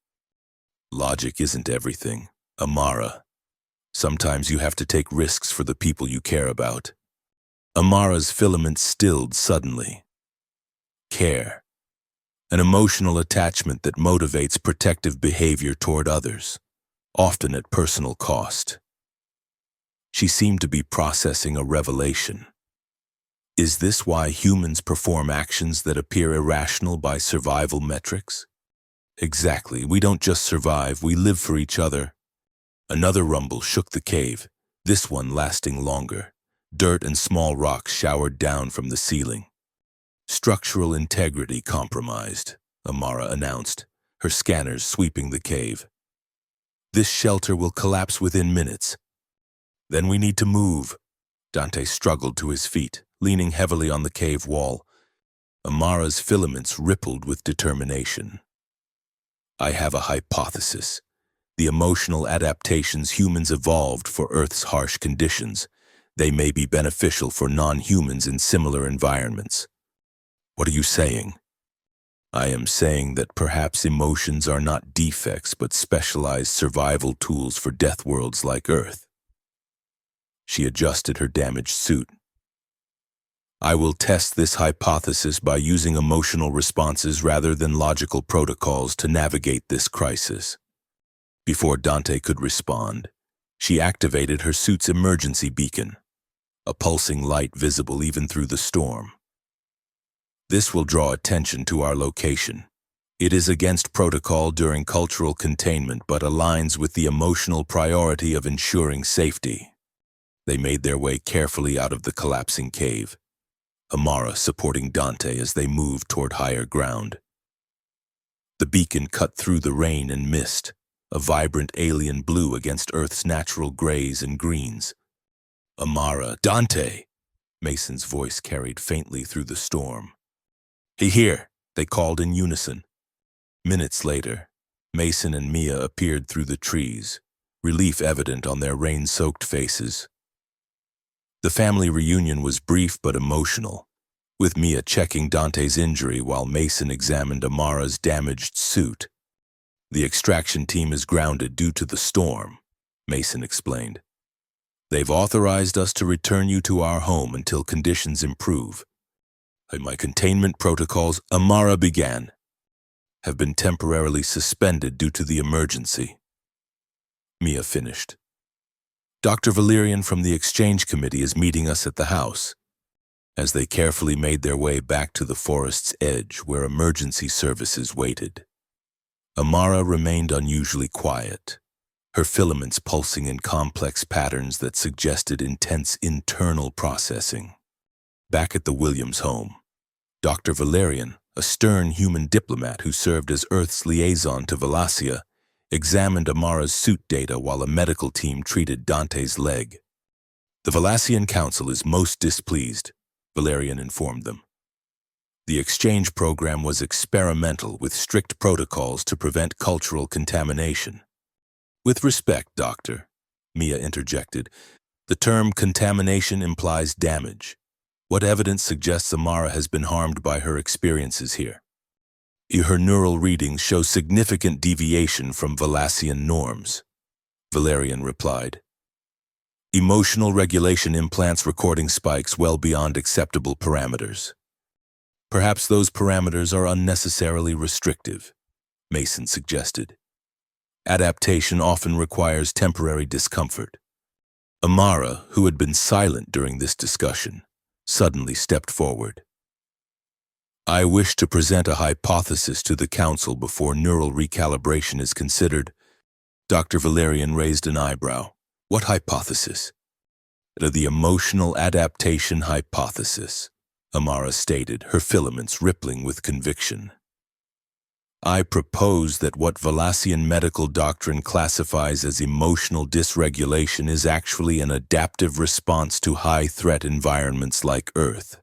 Logic isn't everything, Amara. Sometimes you have to take risks for the people you care about. Amara's filaments stilled suddenly. Care. An emotional attachment that motivates protective behavior toward others, often at personal cost. She seemed to be processing a revelation. Is this why humans perform actions that appear irrational by survival metrics? Exactly. We don't just survive, we live for each other. Another rumble shook the cave, this one lasting longer. Dirt and small rocks showered down from the ceiling. Structural integrity compromised, Amara announced, her scanners sweeping the cave. This shelter will collapse within minutes. Then we need to move. Dante struggled to his feet, leaning heavily on the cave wall. Amara's filaments rippled with determination. I have a hypothesis. The emotional adaptations humans evolved for Earth's harsh conditions. They may be beneficial for non-humans in similar environments. What are you saying? I am saying that perhaps emotions are not defects but specialized survival tools for Deathworlds like Earth. She adjusted her damaged suit. I will test this hypothesis by using emotional responses rather than logical protocols to navigate this crisis. Before Dante could respond, she activated her suit's emergency beacon, a pulsing light visible even through the storm. This will draw attention to our location. It is against protocol during cultural containment but aligns with the emotional priority of ensuring safety. They made their way carefully out of the collapsing cave, Amara supporting Dante as they moved toward higher ground. The beacon cut through the rain and mist, a vibrant alien blue against Earth's natural grays and greens. Amara, Dante! Mason's voice carried faintly through the storm. Here, they called in unison. Minutes later, Mason and Mia appeared through the trees, relief evident on their rain-soaked faces. The family reunion was brief but emotional, with Mia checking Dante's injury while Mason examined Amara's damaged suit. The extraction team is grounded due to the storm, Mason explained. They've authorized us to return you to our home until conditions improve. My containment protocols, Amara began, have been temporarily suspended due to the emergency. Mia finished. Dr. Valerian from the Exchange Committee is meeting us at the house. As they carefully made their way back to the forest's edge where emergency services waited, Amara remained unusually quiet, her filaments pulsing in complex patterns that suggested intense internal processing. Back at the Williams home, Dr. Valerian, a stern human diplomat who served as Earth's liaison to Valacia, examined Amara's suit data while a medical team treated Dante's leg. The Valacian Council is most displeased, Valerian informed them. The exchange program was experimental with strict protocols to prevent cultural contamination. With respect, Doctor, Mia interjected, the term contamination implies damage. What evidence suggests Amara has been harmed by her experiences here? Her neural readings show significant deviation from Valacian norms, Valerian replied. Emotional regulation implants recording spikes well beyond acceptable parameters. Perhaps those parameters are unnecessarily restrictive, Mason suggested. Adaptation often requires temporary discomfort. Amara, who had been silent during this discussion, suddenly stepped forward. I wish to present a hypothesis to the Council before neural recalibration is considered. Dr. Valerian raised an eyebrow. What hypothesis? The emotional adaptation hypothesis, Amara stated, her filaments rippling with conviction. I propose that what Valacian medical doctrine classifies as emotional dysregulation is actually an adaptive response to high-threat environments like Earth.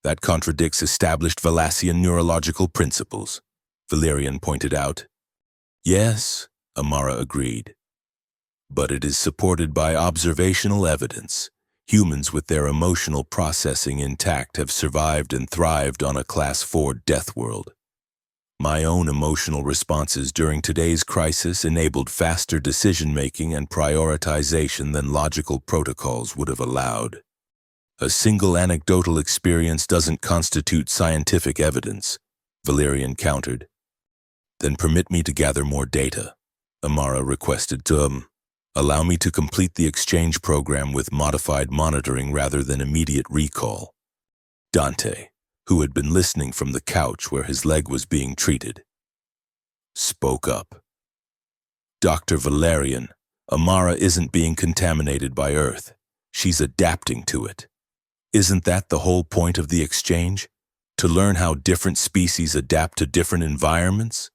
That contradicts established Valacian neurological principles, Valerian pointed out. Yes, Amara agreed. But it is supported by observational evidence. Humans with their emotional processing intact have survived and thrived on a Class 4 death world. My own emotional responses during today's crisis enabled faster decision-making and prioritization than logical protocols would have allowed. A single anecdotal experience doesn't constitute scientific evidence, Valerian countered. Then permit me to gather more data, Amara requested. Allow me to complete the exchange program with modified monitoring rather than immediate recall. Dante, who had been listening from the couch where his leg was being treated, spoke up. Dr. Valerian, Amara isn't being contaminated by Earth. She's adapting to it. Isn't that the whole point of the exchange? To learn how different species adapt to different environments?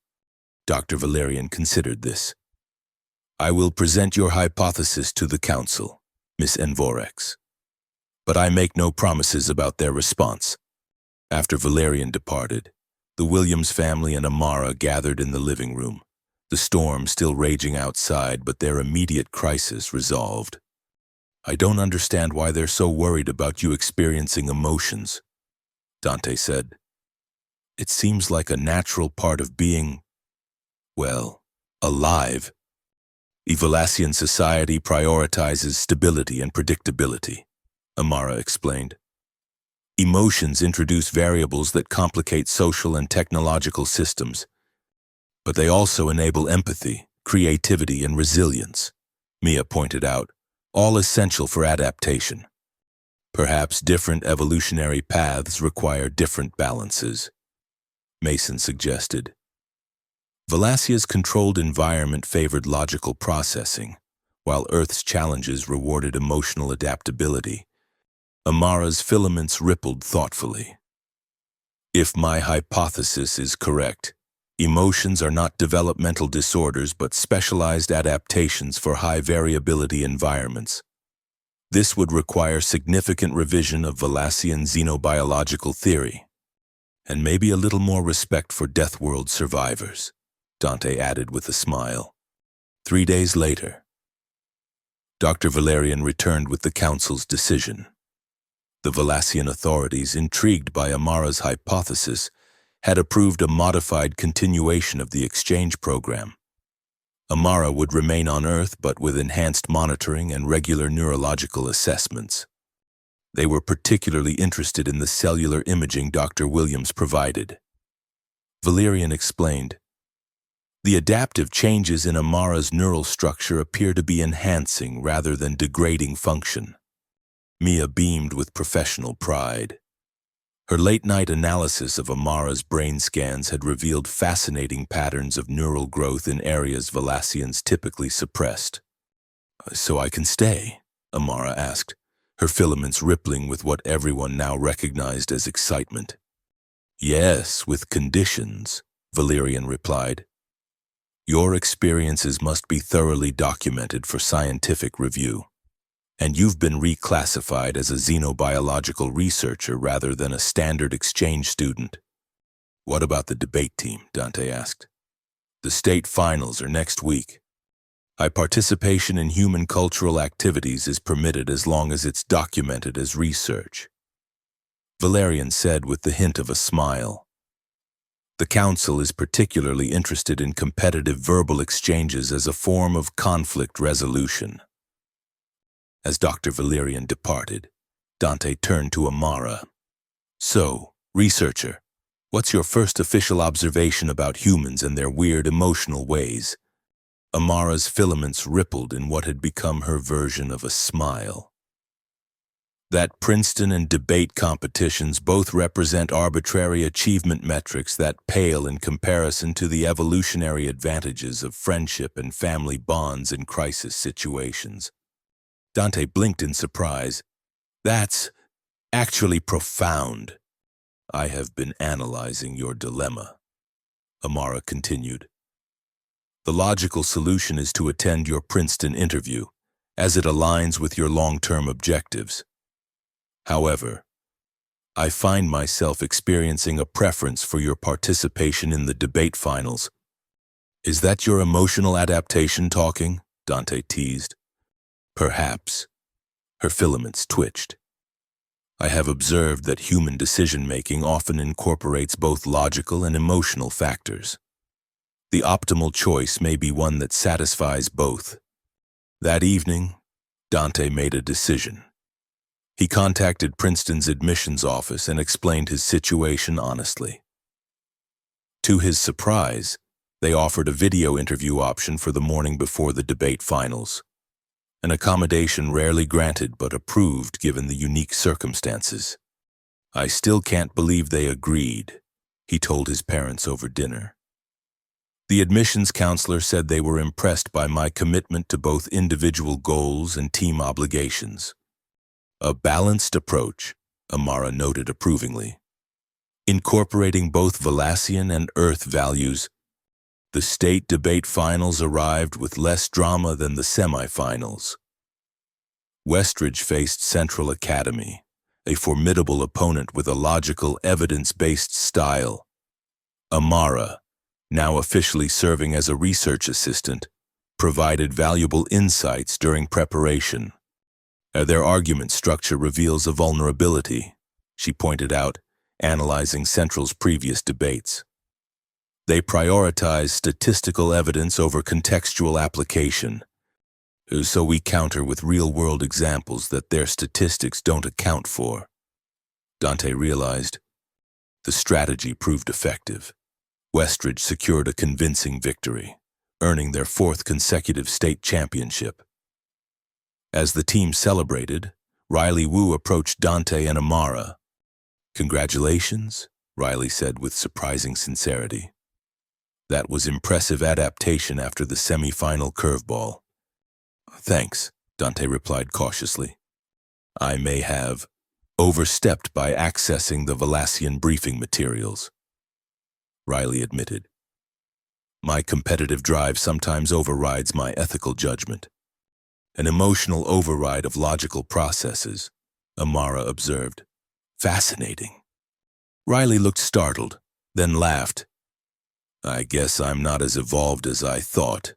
Dr. Valerian considered this. I will present your hypothesis to the Council, Miss Envorex. But I make no promises about their response. After Valerian departed, the Williams family and Amara gathered in the living room, the storm still raging outside, but their immediate crisis resolved. I don't understand why they're so worried about you experiencing emotions, Dante said. It seems like a natural part of being, well, alive. Evolasian society prioritizes stability and predictability, Amara explained. Emotions introduce variables that complicate social and technological systems, but they also enable empathy, creativity, and resilience, Mia pointed out, all essential for adaptation. Perhaps different evolutionary paths require different balances, Mason suggested. Valasia's controlled environment favored logical processing, while Earth's challenges rewarded emotional adaptability. Amara's filaments rippled thoughtfully. If my hypothesis is correct, emotions are not developmental disorders but specialized adaptations for high variability environments. This would require significant revision of Valasian xenobiological theory, and maybe a little more respect for Deathworlds survivors, Dante added with a smile. 3 days later, Dr. Valerian returned with the Council's decision. The Valasian authorities, intrigued by Amara's hypothesis, had approved a modified continuation of the exchange program. Amara would remain on Earth, but with enhanced monitoring and regular neurological assessments. They were particularly interested in the cellular imaging Dr. Williams provided. Valerian explained, the adaptive changes in Amara's neural structure appear to be enhancing rather than degrading function. Mia beamed with professional pride. Her late-night analysis of Amara's brain scans had revealed fascinating patterns of neural growth in areas Valasians typically suppressed. So I can stay? Amara asked, her filaments rippling with what everyone now recognized as excitement. Yes, with conditions, Valerian replied. Your experiences must be thoroughly documented for scientific review, and you've been reclassified as a xenobiological researcher rather than a standard exchange student. What about the debate team? Dante asked. The state finals are next week. Participation in human cultural activities is permitted as long as it's documented as research, Valerian said with the hint of a smile. The Council is particularly interested in competitive verbal exchanges as a form of conflict resolution. As Dr. Valerian departed, Dante turned to Amara. So, researcher, what's your first official observation about humans and their weird emotional ways? Amara's filaments rippled in what had become her version of a smile. That Princeton and debate competitions both represent arbitrary achievement metrics that pale in comparison to the evolutionary advantages of friendship and family bonds in crisis situations. Dante blinked in surprise. That's actually profound. I have been analyzing your dilemma, Amara continued. The logical solution is to attend your Princeton interview, as it aligns with your long-term objectives. However, I find myself experiencing a preference for your participation in the debate finals. Is that your emotional adaptation talking? Dante teased. Perhaps. Her filaments twitched. I have observed that human decision-making often incorporates both logical and emotional factors. The optimal choice may be one that satisfies both. That evening, Dante made a decision. He contacted Princeton's admissions office and explained his situation honestly. To his surprise, they offered a video interview option for the morning before the debate finals. an accommodation rarely granted but approved given the unique circumstances. "I still can't believe they agreed," he told his parents over dinner. The admissions counselor said they were impressed by my commitment to both individual goals and team obligations. "A balanced approach," Amara noted approvingly. "Incorporating both Valassian and Earth values, the state debate finals arrived with less drama than the semifinals." Westridge faced Central Academy, a formidable opponent with a logical, evidence-based style. Amara, now officially serving as a research assistant, provided valuable insights during preparation. Their argument structure reveals a vulnerability, she pointed out, analyzing Central's previous debates. "They prioritize statistical evidence over contextual application, so we counter with real-world examples that their statistics don't account for." Dante realized. The strategy proved effective. Westridge secured a convincing victory, earning their 4th consecutive state championship. As the team celebrated, Riley Wu approached Dante and Amara. "Congratulations," Riley said with surprising sincerity. "That was impressive adaptation after the semi-final curveball." "Thanks," Dante replied cautiously. "I may have overstepped by accessing the Valassian briefing materials," Riley admitted. "My competitive drive sometimes overrides my ethical judgment. An emotional override of logical processes," Amara observed. "Fascinating." Riley looked startled, then laughed. "I guess I'm not as evolved as I thought."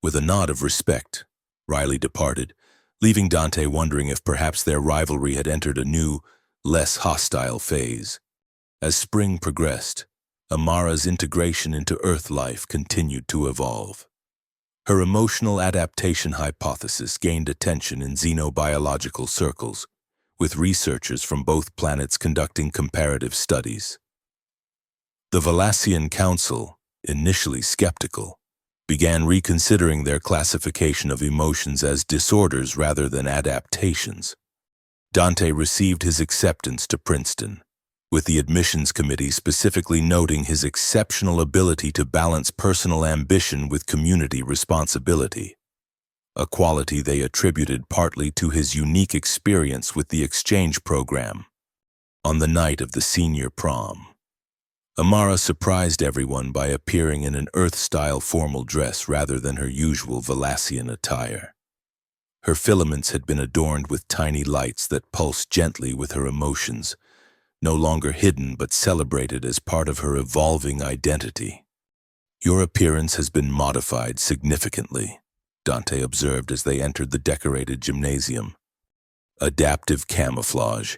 With a nod of respect, Riley departed, leaving Dante wondering if perhaps their rivalry had entered a new, less hostile phase. As spring progressed, Amara's integration into Earth life continued to evolve. Her emotional adaptation hypothesis gained attention in xenobiological circles, with researchers from both planets conducting comparative studies. The Valassian Council, initially skeptical, began reconsidering their classification of emotions as disorders rather than adaptations. Dante received his acceptance to Princeton, with the admissions committee specifically noting his exceptional ability to balance personal ambition with community responsibility, a quality they attributed partly to his unique experience with the exchange program. On the night of the senior prom, Amara surprised everyone by appearing in an Earth-style formal dress rather than her usual Valassian attire. Her filaments had been adorned with tiny lights that pulsed gently with her emotions, no longer hidden but celebrated as part of her evolving identity. "Your appearance has been modified significantly," Dante observed as they entered the decorated gymnasium. "Adaptive camouflage,"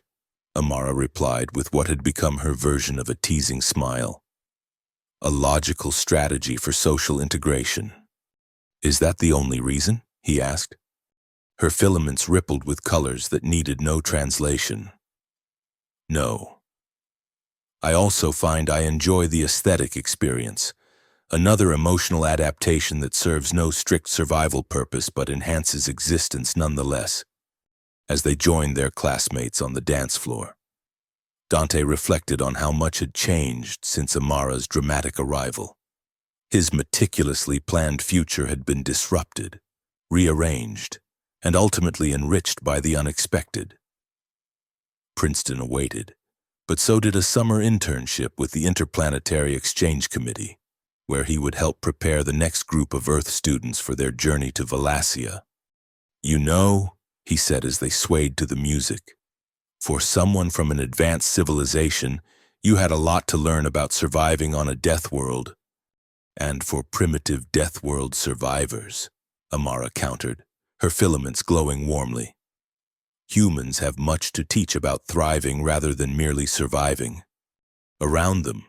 Amara replied with what had become her version of a teasing smile. "A logical strategy for social integration." "Is that the only reason?" he asked. Her filaments rippled with colors that needed no translation. "No. I also find I enjoy the aesthetic experience, another emotional adaptation that serves no strict survival purpose but enhances existence nonetheless." As they joined their classmates on the dance floor, Dante reflected on how much had changed since Amara's dramatic arrival. His meticulously planned future had been disrupted, rearranged, and ultimately enriched by the unexpected. Princeton awaited, but so did a summer internship with the Interplanetary Exchange Committee, where he would help prepare the next group of Earth students for their journey to Valassia. "You know," he said as they swayed to the music, "for someone from an advanced civilization, you had a lot to learn about surviving on a death world." "And for primitive death world survivors," Amara countered, her filaments glowing warmly. "Humans have much to teach about thriving rather than merely surviving." Around them,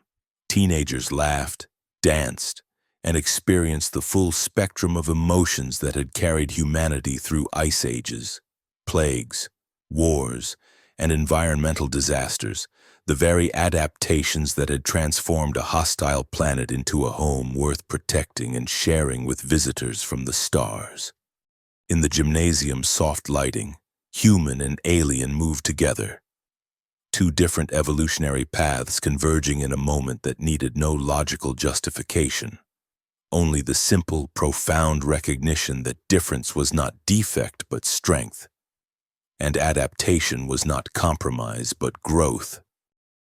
teenagers laughed, danced, and experienced the full spectrum of emotions that had carried humanity through ice ages, plagues, wars, and environmental disasters, the very adaptations that had transformed a hostile planet into a home worth protecting and sharing with visitors from the stars. In the gymnasium's soft lighting, human and alien moved together, two different evolutionary paths converging in a moment that needed no logical justification, only the simple, profound recognition that difference was not defect but strength, and adaptation was not compromise but growth.